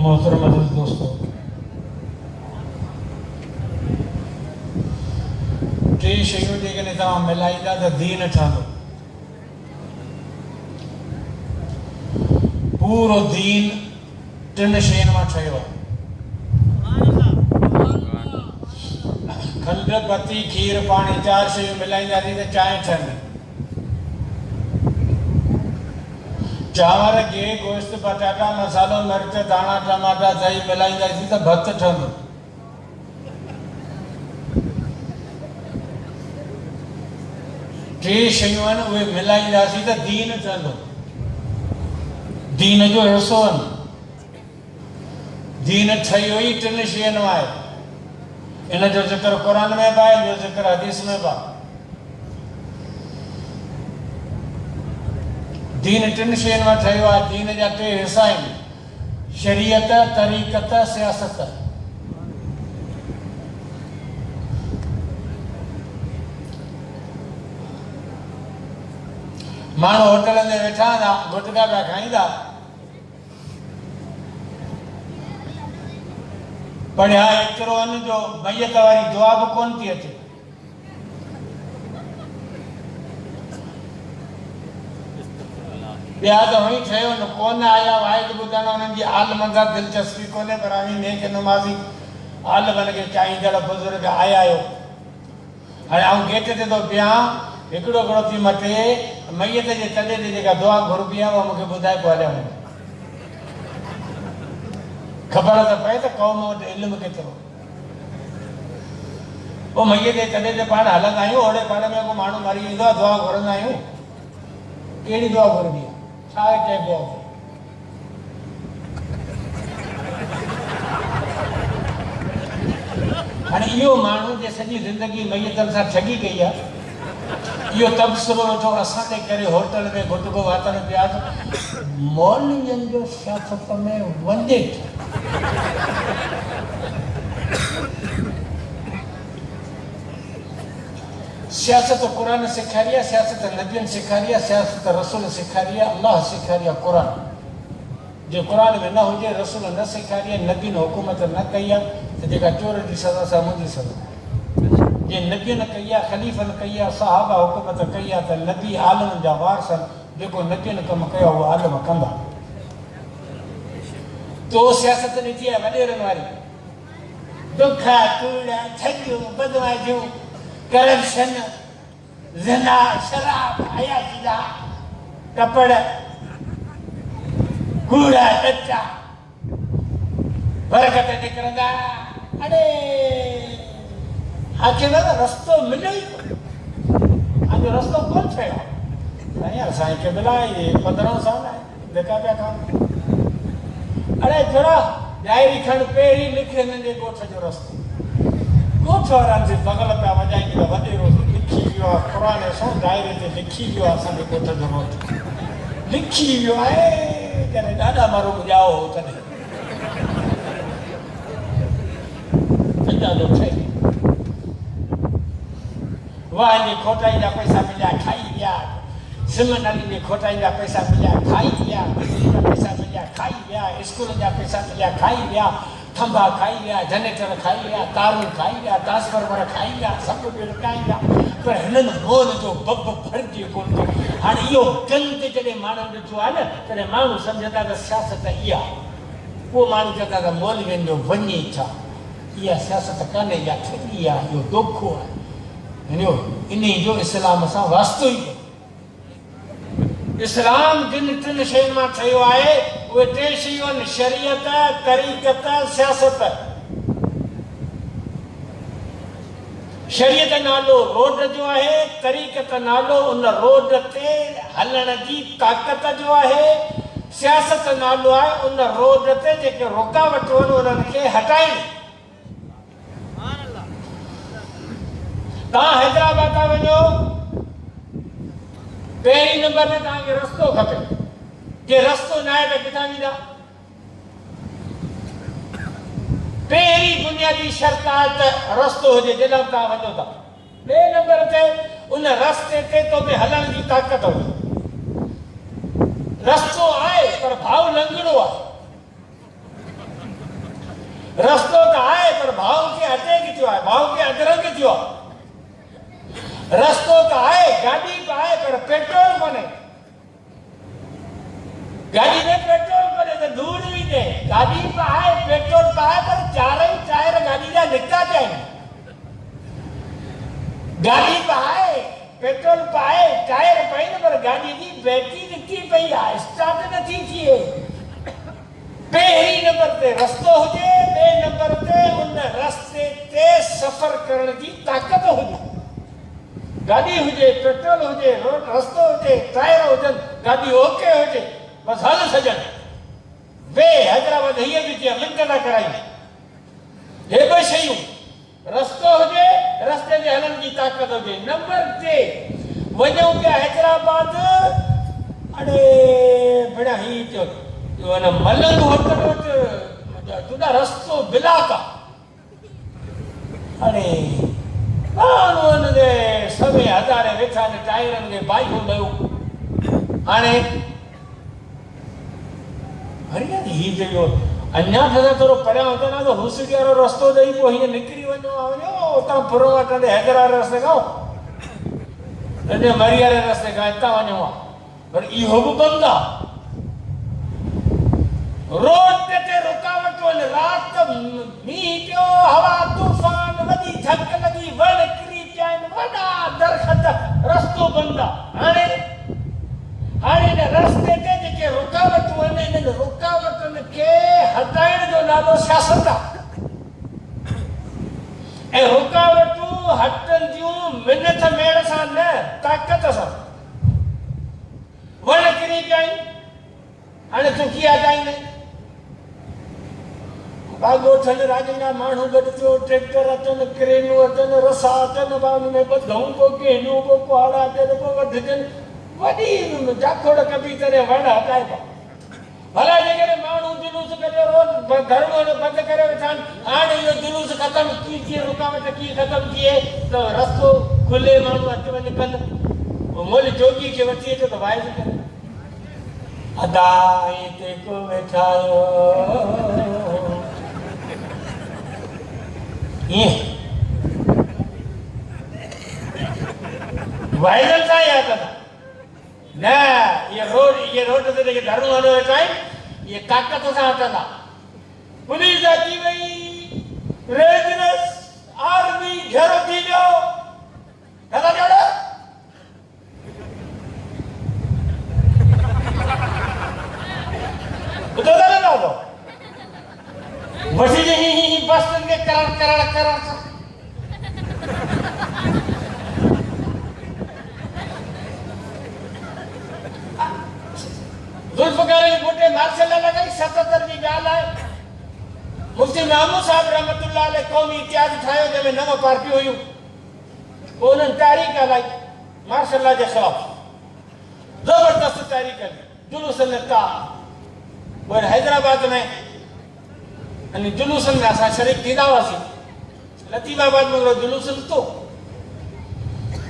मोहतरम अज़ीज़ दोस्तों, टे शयूं जेकॾहिं तव्हां मिलाईंदा त दीन ठहंदो। पूरो दीन टिनि शयुनि मां ठहियो आहे। खंड, पती, खीर, पाणी, चार शयूं मिलाईंदासीं त चांहि ठहंदी। चांवर, गिह, गोश्त, पटाटा, मसालो, मिर्च, दाणा, टमाटा, दही मिलाईंदासीं त भत ठहंदो। टे शयूं आहिनि, उहे मिलाईंदासीं त दीन ठहंदो। दीन जो हिसो आहिनि। दीन ठहियो ई टिनि शयुनि मां आहे। इन जो ज़िक्र क़ुरान में बि आहे, इन जो ज़िक्र हदीस में बि आहे। दीन टिनि शयुनि मां ठहियो आहे। दीन जा टे हिसा आहिनि: शरीयत, तरीक़त, सियासत। माण्हू होटल में वेठा हूंदा, गुटका पिया खाईंदा, पढ़िया एतिरो आहिनि जो मैयत वारी दुआ बि कोन थी अचे। ॿिया त हुई ठहियो न, कोन आया वाहिद ॿुधण, उन्हनि जी आल मंदा दिलचस्पी कोन्हे, पर आमी नेक नमाज़ी आल बन खे चाहींदड़ बुज़ुर्ग आया आहियो। हाणे आउं गेट ते थो बीहां, हिकिड़ो हिकिड़ो थी मटे, मैयत जे तॾे ते जेका दुआ घुरबी आहे उहा मूंखे ॿुधाए पोइ हलिया वञे। ख़बर त पए त क़ौम वटि इल्मु केतिरो। पोइ मैयत जे तॾे ते पाण हलंदा आहियूं, ओड़े पाण में को माण्हू मरी वेंदो आहे, दुआ घुरंदा आहियूं। कहिड़ी दुआ घुरबी आहे, छा चइबो आहे? हाणे इहो माण्हू जे सॼी ज़िंदगी मैयतनि सां ठगी कई आहे, इहो तबसरो वेठो असां ते करे होटल में गुटको वातण पिया, मौलवियुनि जो सियासत में वंदे। सियासत क़ुरान सेखारी आहे, सियासत नबियनि सेखारी आहे, सियासत रसूल सेखारी आहे, अल्लाह सेखारी आहे क़ुरान। जे क़ुरान में न हुजे, रसूल न सेखारी आहे, नबियुनि हुकूमत न कई आहे, त जेका चोर जी सज़ा सां मुंहिंजी सज़ा। जे नबियुनि कई आहे, ख़लीफ़नि कई आहे, सहाबा हुकूमत कई आहे, त नबी आलमनि जा वारस आहिनि। जेको नबियुनि कमु कयो आहे उहो आलम कंदा। तो सियासत ॾिठी आहे वॾेरनि वारी, दुखा, कूड़, ठगियूं, बदमाशियूं, करप्शन, ज़िना, शराब, अयाशीदा, कपड़, कूड़ा, कच्चा, बरकत निकिरंदा। अड़े आखिर रस्तो मिले ई कोन, अॼु रस्तो कोन ठहियो। साईं असांखे मिलाए 15 साल आहे, धिका पिया खाऊं। अड़े थोरा डायरी खण, पहिरीं लिखी हिननि जे ॻोठ जो रस्तो। ॻोठ वारनि जे बगल पिया वॼाइनि त वॾेरो लिखी वियो आहे, क़ुरान सो डायरी ते लिखी वियो आहे, असांजे ॻोठ जो रोड लिखी वियो आहे। करे ॾाढा माण्हू ॼाओ हो तॾहिं ॾाढो ठहे। वाहन जी खोटाई जा पैसा मिलिया, खाई विया। सिमन अली जे खोटाई जा पैसा मिलिया, खाई विया। बिजली जा पैसा मिलिया, खाई विया। स्कूल जा पैसा मिलिया, खाई विया। खंभा खाई विया, जनरेटर खाई विया, तारूं खाई विया, ट्रांसफार्मर खाई विया, सभु विरकाई विया। पर हिननि मोल जो बब भरिजी कोन थो। हाणे इहो दिलि ते जॾहिं माण्हू ॾिठो आहे न, तॾहिं माण्हू सम्झंदा त सियासत इहा। पोइ माण्हू चवंदा त मौलवियुनि जो वञे छा, इहा सियासत कान्हे, इहा ठगी आहे, इहो दोखो आहे। इन जो इस्लाम सां वास्तो ई कोन्हे। इस्लाम जिन टिनि शयुनि मां ठहियो आहे, उहे टे शयूं आहिनि: शरीयत, तरीक़त, सियासत। शरीयत नालो रोड जो आहे, तरीक़त नालो उन रोड ते हलण जी ताक़त जो आहे, सियासत नालो आहे उन रोड ते जेके रुकावटूं आहिनि उन्हनि खे हटाइण। तव्हां हैदराबाद था वञो, पहिरीं नंबर ते तव्हांखे रस्तो खपे। जे रस्तो न आहे त किथां वेंदा? पहिरीं बुनियादी शर्त आहे त रस्तो हुजे, जॾहिं तव्हां वञो था। ॿिए नंबर ते उन रस्ते ते तोखे हलण जी ताक़त हुजे। रस्तो आहे पर भाउ लंघणो आहे। रस्तो का है पर भाव के हटे क्यों है, भाव के अदरंग क्यों। रस्तो का है, गाड़ी का है पर पेट्रोल कोने। गाड़ी में पेट्रोल कोने तो दूर भी दे। गाड़ी का है, पेट्रोल का है पर चारों टायर गाड़ी जा निकला जाए। गाड़ी का है, पेट्रोल का है, टायर पाई पर गाड़ी की बैटरी निकली पई है, स्टार्ट नहीं थी। पहली नंबर ते रस्तो हुजे, बे नंबर ते उन रस्ते ते सफर करण की ताकत हुजे। गाड़ी हुजे, पेट्रोल हुजे, रोड रस्तो हुजे, टायर हुजन, गाड़ी ओके हुजे, बस हल सजन। वे हैदराबाद हीअ बि चयो लिंक न कराई। हे ॿ शयूं, रस्तो हुजे, रस्ते ते हलण जी ताकत हुजे। नंबर 3 वञूं पिया हैदराबाद, अड़े बड़ा ही चयो ना मलंग होटल वटि तुंहिंजा रस्तो ब्लॉक आहे। अड़े माण्हुनि जे सभई हज़ारे वेठा आहिनि, टायरनि खे बाइकूं कयूं। हाणे हीउ चयो अञा त थोरो परियां हुजे न त हुसड़ी वारो रस्तो ॾेई पोइ हीअं निकिरी वञो उतां पुरो वटि हैदर वारे रस्ते खां मरी वारे रस्ते खां हितां वञो आहे, पर इहो बि बंदि आहे। रोड ते रुकावटूं आहिनि। राति मींहुं पियो, हवा तूफ़ान, वॾी धक लॻी, वण किरी पिया आहिनि, वॾा दरख़त, रस्तो बंदि आहे। हाणे हिन रस्ते ते जेके रुकावटूं आहिनि, इन्हनि रुकावटुनि खे हटाइण जो नालो सियासत आहे। ऐं रुकावटूं हटंदियूं मिनत मेड़ सां न, ताक़त सां। वण किरी पिया आहिनि, हाणे तूं कीअं हटाईंदे? बागो अथनि, राॼीना माण्हू गॾु थियो, ट्रैक्टर अचनि, क्रेनूं अचनि, रसा अचनि, हुन में ॿधूं को केनूं को कुहाड़ा अचनि को वधिजनि, वॾी जाखोड़ कबी करे वण हटाइबा। भला जेकॾहिं माण्हू जुलूस करे रोज़ धरणो बंदि करे वेठा आहिनि, हाणे इहो जुलूस ख़तमु कीअं रुकावट कीअं ख़तमु थिए त रस्तो खुले, माण्हू अच वञ कनि। मुल जोगी खे वठी अचो त वाइज करे अदाई ते को वेठायो ईअं वाइजनि सां यादि कंदा न। ये रोड ते जेके धरणो हलो वेठा आहिनि, ये ताक़त सां हटंदा। पुलिस अची वई, रेजिडेंस आर्मी घेरो थी वियो, दादा जोड़ो ॿुधो था न दादो, वठी जे ही बस के करण जुल्फ़कार बूटे मार्शल लॻाई। 77 जी ॻाल्हि आहे। मुफ्ती महमूद साहिब रहमतुल्लाह अलैह क़ौमी इतिहाद ठाहियो, जंहिंमें 9 पार्टियूं हुयूं। पोइ उन्हनि तारीख़ हलाई मार्शल जे ख़िलाफ़, ज़बरदस्त तारीख़ हली, जुलूस निकिता। पोइ हैदराबाद में जुलूसनि में असां शरीक थींदा हुआसीं। लतीफ़ाबाद में हिकिड़ो जुलूस निकितो,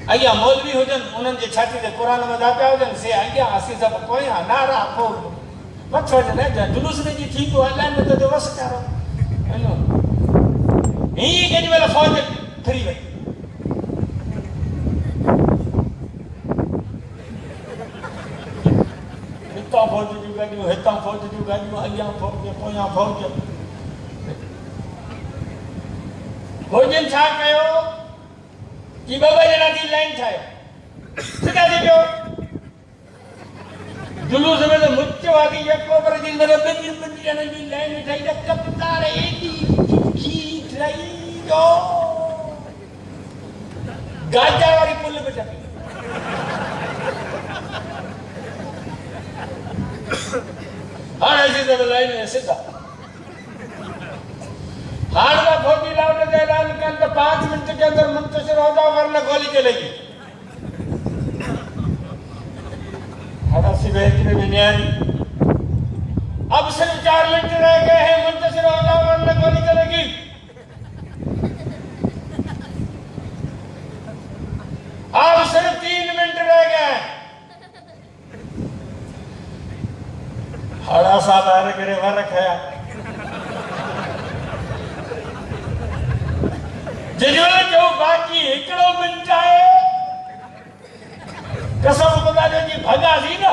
अॻियां मौलवी हुजनि, उन्हनि जे छाती ते क़ुर मदा पिया हुजनि, से अॻियां असीं सभु पोयां, नारा पोइ मथो वञनि जुलूस जी थी पियो हलाइनि त जो वस करो। हीअं केॾी महिल फ़ौज फिरी वई। हितां फ़ौज जूं गाॾियूं, हितां फ़ौज जूं गाॾियूं, अॻियां फ़ौज पोयां फ़ौज। फ़ौजनि छा कयो कि 2 ॼणा जी लाइन ठाहियो, सिधा थी पियो। जुलूस में तो मुच्च वाली यको पर जिन में 2 ॼणनि जी लाइन ठाही त कतार एॾी तिखी ठही जो गाजा वारी पुल में टपी। हाणे सीधा लाइन में सिधा। हाणे का फौजी लाउड ते ऐलान कनि त 5 मिनट के अंदर मुंतशिर हो जाओ वरना गोली चलेगी। अब सिर्फ 4 मिनट रह गए हैं, मुंतशिर हो जाओ वरना गोली चलेगी। अब सिर्फ 3 मिनट रह गए हैं। हड़ा साहब आरे करे वर रखाया। जेॾीमहिल जो बाक़ी हिकिड़ो मिंट आहे कसम ख़ुदा जो जी भॼासीं न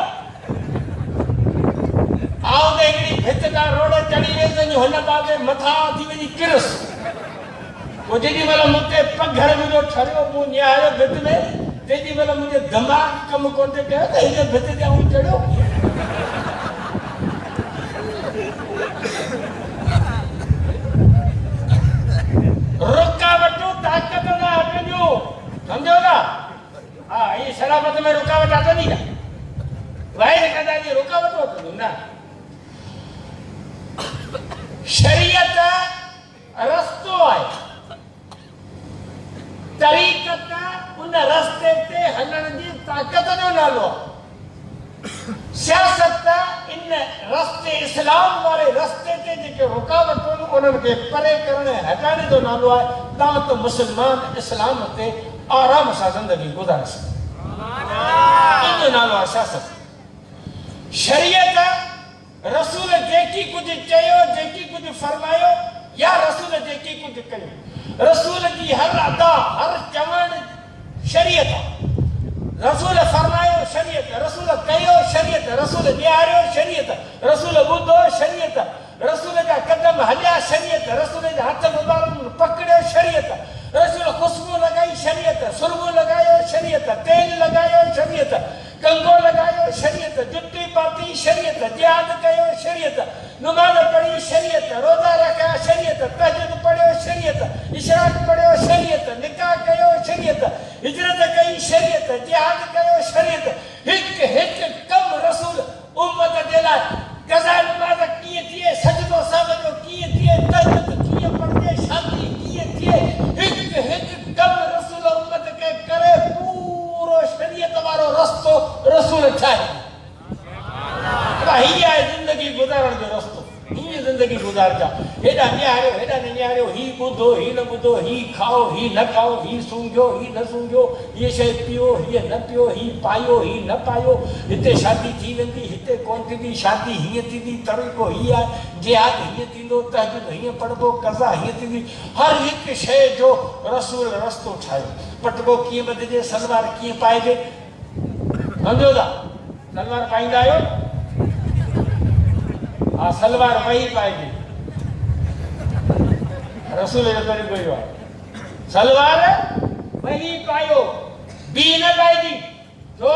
आओ त हिकिड़ी भित तां रोड चढ़ी वेंदी हुन बाबे मथां थी वञी किरस पोइ जेॾीमहिल मूंखे पघर मुंहिंजो ठरियो मूं निहारियो भित में तेॾीमहिल मुंहिंजे दिमाग़ कमु कोन थो कयो त हिन भित ते आऊं चढ़ियो रुकावटूं ताक़त न हटंदियूं सम्झो था हा ये शराबत में रुकावट हटंदी न वाहिर कंदा जी रुकावट हटंदियूं न शरीयत रस्तो आहे तरीक़त उन रस्ते ते हलण जी ताक़त जो नालो आहे सियासत इन रस्ते इस्लाम वारे रस्ते ते जेके रुकावटूं उन्हनि खे परे करण हटाइण जो नालो आहे तव्हां त मुस्लमान इस्लाम ते आराम सां ज़िंदगी गुज़ारे सघो इन जो नालो आहे सियासत शरीयत रसूल जेकी कुझु चयो जेकी कुझु फरमायो या रसूल जेकी कुझु कयो रसूल जी हर अदा हर चवण शरीयत आहे रसूल फरमायो शरीयत रसूल कयो शरीयत रसूल ॾियारियो शरीयत रसूल ॿुधो शरीयत रसूल जा कदम हलिया शरीयत रसूल जा हथ मुबारक पकड़ियो शरीयत रसूल ख़ुशबू लॻाई शरीयत सुरमो लॻायो शरीयत तेल लॻायो शरीयत कंगो लॻायो शरीयत जुती पाती शरीयत जिहाद कयो शरीयत नमाज़ पढ़ी शरीयत रोज़ा रखिया शरीयत तहज्जुद पढ़ियो शरीयत इशराक पढ़ियो शरीयत निकाह कयो शरीयत हिजरत कई शरीयत जिहाद कयो शरीयत हिकु हिकु कमु रसूल उम्मत जे लाइ कज़ा नमाज़ कीअं थिए सजदो सावजो कीअं थिए तहज्जुद कीअं पढ़जे शांती कीअं थिए हिकु हिकु कमु रसूल उम्मत खे करे पूरो शरीयत वारो रस्तो रसूल ठाहे हीअ आहे ज़िंदगी गुज़ारण जो रस्तो हीअं ज़िंदगी गुज़ारजा हेॾा निहारियो हेॾा न निहारियो हीउ ॿुधो हीउ न ॿुधो हीउ खाओ हीउ न खाओ हीउ सूंघियो हीउ न सूंघियो हीअ शइ पियो हीअ न पियो हीउ पायो हीउ न पायो हिते शादी थी वेंदी हिते कोन थींदी शादी हीअं थींदी तरीक़ो हीअ आहे जिहाद हीअं थींदो तहज्जुद हीअं पढ़बो कज़ा हीअं थींदी हर हिकु शइ जो रसूल रस्तो ठाहियो पटको कीअं ॿधिजे सलवार कीअं पाइजे सम्झो था सलवार पाईंदा आहियो हा सलवार वही पाइजे रसूल जो तरीक़ो इहो आहे सलवार वही पायो ॿी न पाइजी छो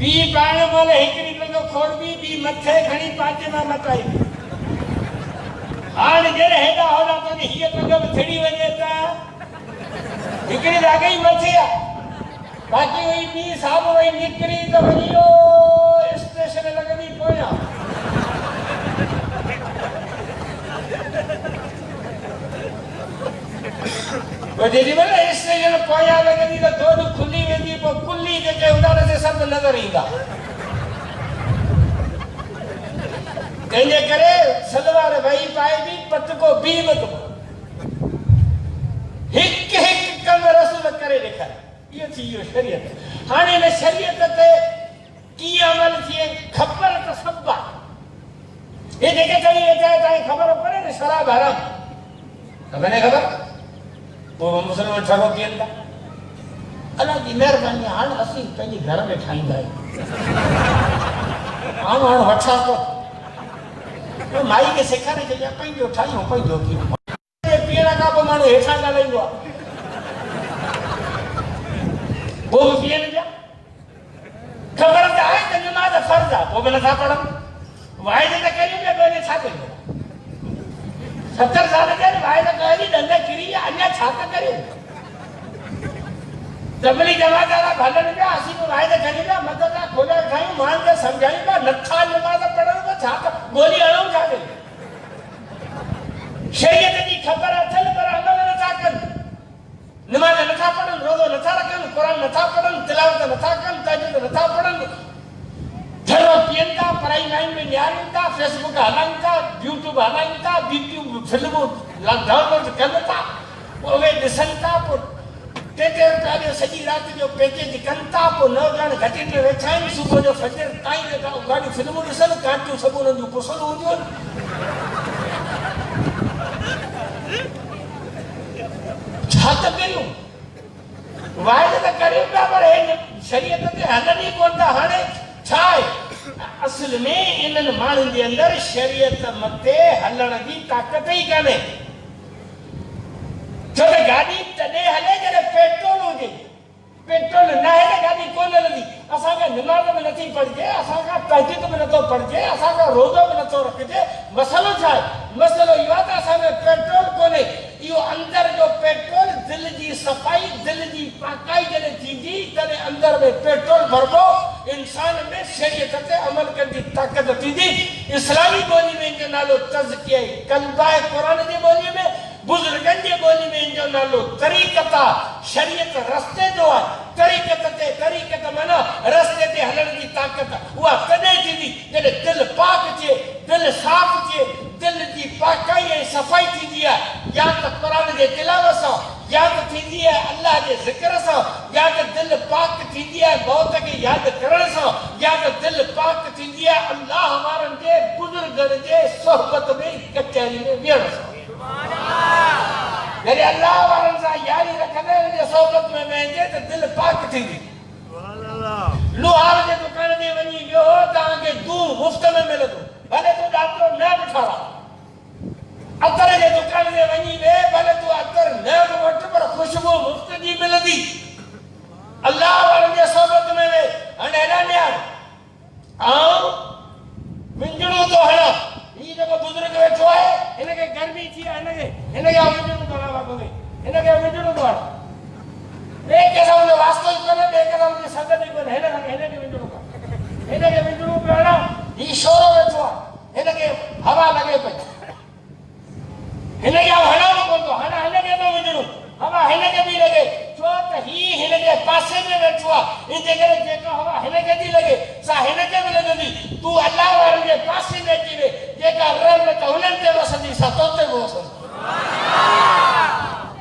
ॿी पाइण महिल हिकिड़ी पंहिंजो खोड़बी ॿी मथे खणी पाचे मां मटाई हाणे जॾहिं हेॾा होॾा तुंहिंजी हीअ पंहिंजो थिड़ी वञे त हिकिड़ी दाॻई मथे आहे बाक़ी वही ॿी साम्हूं वही निकिरी त वञी स्टेशन लॻंदी पोयां जेॾीमहिल स्टेशन पोयां लॻंदी त दोड़ खुली वेंदी पोइ कुली जेके हूंदा न सभु नज़र ईंदा तंहिंजे करे सलवार वही पाइबी पटको बि ॿधबो हिकु हिकु कमु रसूल करे ॾेखारियो इहो थी वियो शरीयत हाणे हिन शरीयत ते कीअं अमल थिए ख़बर त सभु आहे हे जेके चढ़ी वेठा आहियो तव्हांखे ख़बर पए न शराब हराम ख़बर पोइ मुस्लमान ठॻो थियनि था अलाह जी महिरबानी हाणे असीं पंहिंजे घर में ठाहींदा आहियूं हाणे वठां थो माई खे सेखारे छॾिया पंहिंजो ठाहियूं पंहिंजो पीअण खां पोइ माण्हू हेठां ॻाल्हाईंदो आहे पोइ बि पीअण जा ख़बर त आहे त नमाज़ फर्ज़ आहे पोइ बि नथा पढ़नि वाइद त करियूं पिया पोइ छा कयूं 70 साल थिया वाइद कयो ॾंद किरी अञा छा था करियूं तबली जमात वारा हलनि पिया असीं बि वाइद खणी पिया मदद खोले खायूं माण्हुनि खे सम्झायूं पिया नथा नमाज़ पढ़नि त छा गोली हणूं छा कयूं शरीयत जी ख़बर अथनि पर अमल नथा कनि नमाज़ नथा पढ़नि रोज़ो नथा रखनि क़ुर नथा पढ़नि तिलावत नथा कनि तहज्जुद नथा पढ़नि ठरो पीअनि था पढ़ाई लाइन में निहारनि था फेसबुक हलाइनि था यूट्यूब हलाइनि था यूट्यूब फिल्मूं डाउनलोड कनि था पोइ उहे ॾिसनि था पोइ 3 रुपया जो सॼी राति जो पैकेज कनि था पोइ 9 ॼण घटियुनि में वेठा आहिनि सुबुह जो फजर ताईं वेठा गाॾियूं फिल्मूं ॾिसनि काटियूं सभु उन्हनि जूं पुसल हूंदियूं हथ कयूं वाइदे त करियूं था पर शरीयत ते हलनि ई कोन था। हाणे छा आहे असल में इन्हनि माण्हुनि जे अंदरि शरीयत मथे हलण जी ताक़त ई कान्हे। छो त गाॾी तॾहिं हले जॾहिं पेट्रोल हुजे, पेट्रोल न आहे त गाॾी कोन हलंदी। असांखे निमाज़ में नथी पढ़जे, असांखां तहजीद में नथो पढ़जे, असांखां रोज़ो में नथो रखिजे। मसइलो छा आहे? मसइलो इहो आहे त असां में पेट्रोल कोन्हे। इहो अंदरि जो पेट्रोल, दिलि जी सफ़ाई, दिलि जी पाकाई जॾहिं थींदी तॾहिं अंदरि में पेट्रोल भरबो, इंसान में शरीयत ते अमल करण जी ताक़त थींदी। इस्लामी ॿोली में इनजो नालो तज़किया क़ल्ब आहे। क़ुर जी ॿोली में, बुज़ुर्गनि जी ॿोली में इनजो नालो तरीक़त आहे। शरीयत रस्ते जो आहे। तरीक़त माना रस्ते ते हलण जी ताक़त। उहा कॾहिं थींदी जॾहिं दिलि पाक थिए, दिलि साफ़ थिए, दिलि जी पाकाई ऐं सफ़ाई थींदी आहे। या त क़ुर जे तिलावत सां, या त थींदी आहे अल्लाह जे ज़िक्र सां, या त दिलि पाक थींदी आहे मौत खे यादि करण सां, या त दिलि पाक थींदी आहे अल्लाह वारनि जे बुज़ुर्गनि जे सोहबत में कचहरी में विहण सां। जॾहिं अल्लाह वारनि सां यारी रखंदे उनजे सोहबत में वेंदे त दिलि पाक थींदी। लोहार जे दुकान ते वञी वियो, तव्हांखे दूध मुफ़्त में मिलंदो, भले तूं ॾाढो न बि ठहरा। अतर जे दुकान ते वञी वेह, भले तूं अतर न बि वठ पर ख़ुशबू मुफ़्त जी मिलंदी। अल्लाह वारनि जे सोहबत में वेह। हाणे हेॾा न्यार ऐं विंजणो थो हणां। हीउ जेको बुज़ुर्ग वेठो आहे, हिनखे गर्मी थी आहे, हिनखे विंजणो थो हणां बाबा, हिनखे विंजणो थो हणां। ॿिए कंहिंसां मुंहिंजो वास्तो ई कोन्हे, ॿिए कंहिंसां मुंहिंजी संगत ई कोन्हे। हिनखे विंजणो पियो हणां। हीउ शोरो वेठो आहे, हिनखे हवा लॻे पई, हिनखे हणाइणो कोन थो। हाणे हिनखे थो विंजणो, हवा हिनखे बि लॻे, छो त हीउ हिनजे पासे में वेठो आहे। इनजे करे जेका हवा हिनखे थी लॻे सा हिनखे बि लॻंदी। तूं अल्लाह वारनि जे पासे में अची वे, जेका रहमत हुननि ते वसंदी सा तो ते बि वसंदी।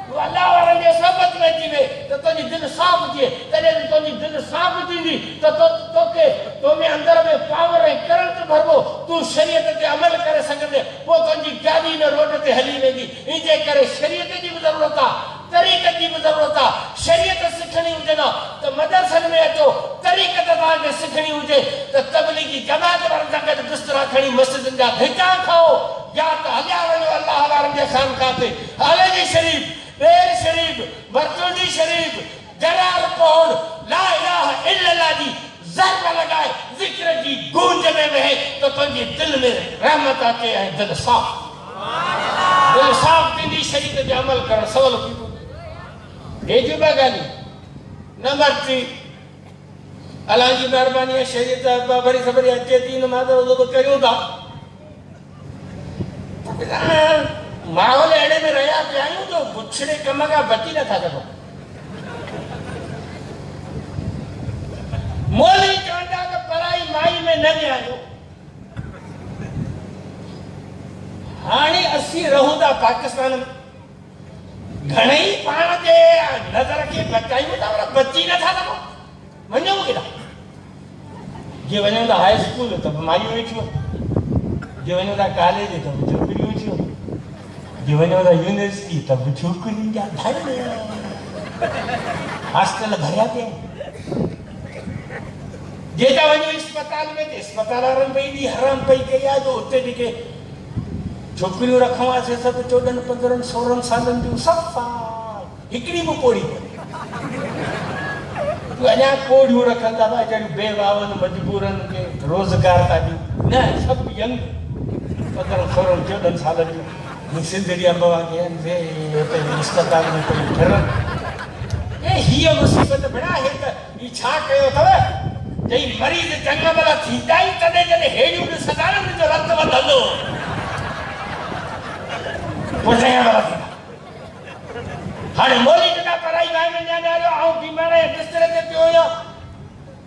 तूं अल्लाह वारनि जे सोहबत में अची वे त तुंहिंजी दिलि साफ़ थिए। तॾहिं तुंहिंजी दिलि साफ़ थींदी त तोखे तो में अंदरि में पावर ऐं करंट भरबो, तूं शरीयत ते अमल करे सघंदे। पोइ तुंहिंजी गाॾी न रोड ते हली वेंदी। इनजे करे शरीयत जी बि ज़रूरत आहे, तरीक़त जी बि ज़रूरत आहे। शरीयत सिखणी हुजे न त मदरसनि में अचो, तरीक़त तव्हांखे सिखणी हुजे त तबलीगी जमात वारनि सां गॾु बिस्तरा खणी मस्जिदनि जा धिका खाओ, या त हलिया वञो अल्लाह वारनि जे ख़ानक़ाह ते। हालेजी शरीफ़, बेर शरीफ़, बरतुल्दी शरीफ़, जलाल पहुड़, ला इलाहा इल्लल्लाह जी ज़रब लगाए ज़िक्र जी गूंज में वहे तो तुंहिंजी दिलि में रहमत अचे ऐं दिलि साफ़ थींदी। शरीयत जो अमल करणु सवलो थींदो। हे जी ॿ ॻाल्हियूं। नंबर 3, अलाह जी महिरबानी आहे, शरीयत भरी ख़बर अचे थी, नमाज़ रोज़ो बि करियूं था। माहौल अहिड़े में रहिया पिया आहियूं जो बुछड़े कम खां बची नथा सघूं। मोली चवंदा त पराई माई में न वियायो। हाणे असीं रहूं था पाकिस्तान में, घणेई पाण जे नज़र खे बचायूं था पर बची नथा सघूं। वञूं केॾा? जे वञूं था हाई स्कूल त मायूं वेठियूं, जे वञूं था कॉलेज त छोकिरियूं वेठियूं, जे वञूं था यूनिवर्सिटी त छोकिरियुनि जा घर, हॉस्टल भरिया पिया। जेका वञो अस्पताल में, अस्पताल वारनि पई एॾी हराम पई कई आहे जो उते जेके छोकिरियूं रखवासीं सभु 14, 15, 16 सालनि जूं, सफ़ा हिकिड़ी बि पोड़ी कोन्हे। अञा कोड़ियूं रखनि था वीचारियूं बेवावनि मजबूरनि खे रोज़गार था ॾियूं। न, सभु यंग 15, 16, 14 सालनि जूं। सिंधड़ी अंबवा खे अस्पताल में पई फिरनि। हीअ मुसीबत भेड़ा हे त ही छा कयो अथव? जई मरीज़ चङा भला थींदा ई तॾहिं जॾहिं हेड़ियूं ॾिसंदा न मुंहिंजो रत वधंदो। हाणे मोली ॾिना पढ़ाई मां में ञाणायो, ऐं बीमार बिस्तरे ते पियो हुयो।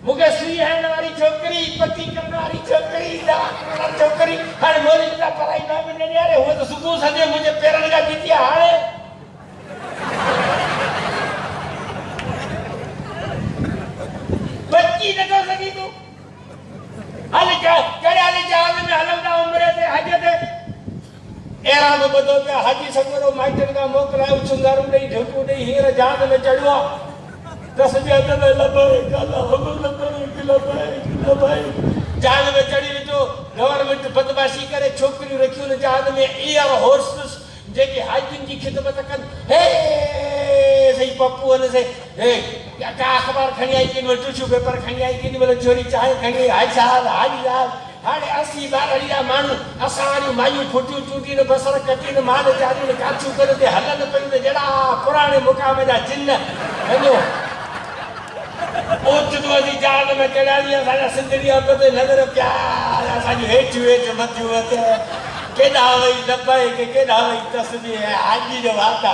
मूंखे सुई हणण वारी छोकिरी, पटी करण वारी छोकिरी, दवा करण वारी छोकिरी। हाणे मोली ॾिना पढ़ाई मां में ञाणे, उहा त सुबुह सॼो मुंहिंजे पेरनि खां बीठी आहे। हाणे बची नथो सघी तूं। हल कहिड़े हाली जहाज़ में हलूं था उमिरि ते, हज ते। एरा में बदो पे हाजी संगरो माइटन का मोकलायो चुंगारू नहीं ढोकू नहीं हीर जहाज में चढ़वा तस्बीह में लबाए गाला हम लबाए जहाज में चढ़ी तो गवर्नमेंट बदमाशी करे छोकरी रखियो न जहाज में एयर होस्टेस जेके हाजिन की खिदमत कन हे सही पप्पू ने से हे का अखबार खणी आई कि टिश्यू पेपर खणी आई कि बोले चोरी चाहे खणी हाय साहब हाजी साहब हाणे 80 बारड़िया मानू असारी मायू फुटियो चूटी ने बसर कटी ने माल जारी ने काचू करे ते हलन पई ने जड़ा पुराने मुकाम जा जिन्न हेलो ओ चुदवादी जाल में चढ़ालिया सारा सिंधड़िया पे नजर प्यार असाजी हेठ मथू वते केदा वई दबाए के केदा वई तस्बीह हाजी जो वाता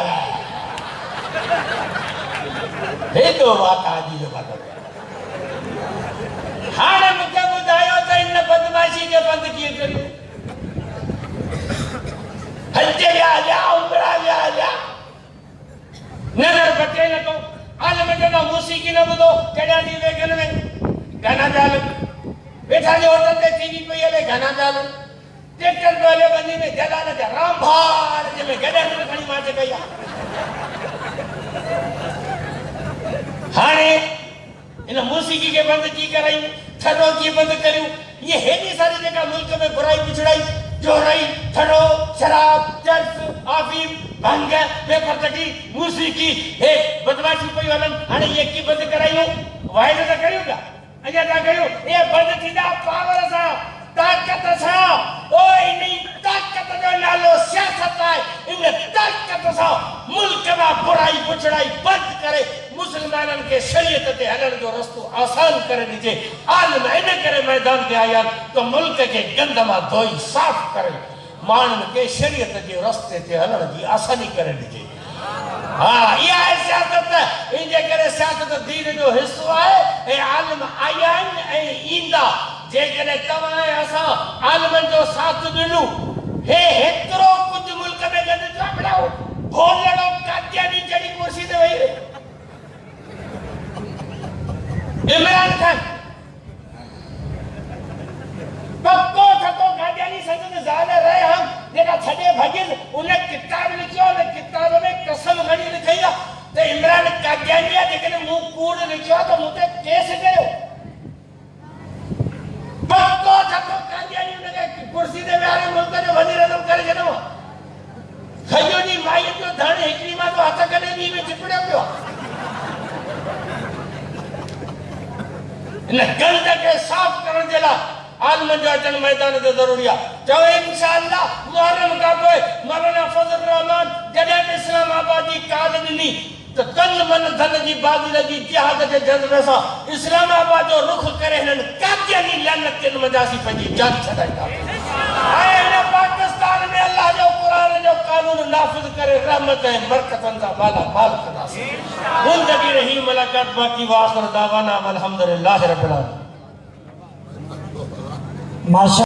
हे तो वाता हाजी जो वाता हाणे मुखे बुधायो त इन बदमाशी के बंद किए करियो हल्जे या उमरा या नजर बचे न तो आल में जदा मौसीकी न बुधो केड़ा दी वेगन में गाना चाल बैठा जो होटल ते टीवी पे ले गाना चाल ट्रैक्टर वाले बंदी में जदा न रामभार जे में गडन में खणी माटे गया हाणे इन मौसीकी के बंद की कराई थरो की बंद करियो ये हेडी सारी जगह मुल्क में बुराई पिछड़ाई चोरी थरो शराब चर्च अफीम भंग बेपरतगी मौसीकी हे बदमाशी पई हलन हाणे ये की बंद कराई वायदो त करियोगा अजा ता करियो ये बंद थींदा पावर सा ताकत सा ओ इन ताकत जो नालो सियासत है इन ताकत सा मुल्क में बुराई पिछड़ाई बंद करे मुसलमानन के शरीयत ते हलन जो रस्तो आसान करे दीजे आलम इन करे मैदान ते आया तो मुल्क के गंद में धोई साफ करे मानन के शरीयत के रास्ते ते हलन की आसानी करे दीजे हां ये सियासत इन करे सियासत दीन जो हिस्सो है ए आलम आयान ए इंदा जे करे तवाए असा आलमन जो साथ दिनु हे हेतरो कुछ मुल्क में गंद जो अपनाओ भोलड़ो कादियानी जड़ी कुर्सी ते वही इमरान खान पक्को थको कादियानी संसद जाने रहे हम जेका छडे भागिल उन्हें किताब लिखियो ने किताब में कसम घड़ी लिखई ते इमरान कादियानी जेकने मुंह कूड़ लिखियो तो मुते केस कयो पक्को थको कादियानी ने कुर्सी दे वाले मुल्क ने वजीर आजम करे जनो खयो नी माई जो धन हिकड़ी मा तो हथ कने नी में चिपड़े पियो इन गंद के साफ करण जेला आलम जो अचन मैदान ते जरूरी आ जो इंशाअल्लाह मुहर्रम का कोई मौलाना फजल रहमान जदे इस्लामाबाद की काद दिनी तो तन मन धन जी बाजी लगी जिहाद के जज्बे सा इस्लामाबाद जो रुख करे हन कादियानी लानत के मजासी पंजी जान छडाईदा आए ने पाकिस्तान में अल्लाह जो कुरान जो कानून नाफिज करे रहमत है बरकतन का वाला माल कदा जिंदगी रही मुलाकात बाकी वाखिर दावाना अल्हम्दुलिल्लाह रब्बिल आलमीन।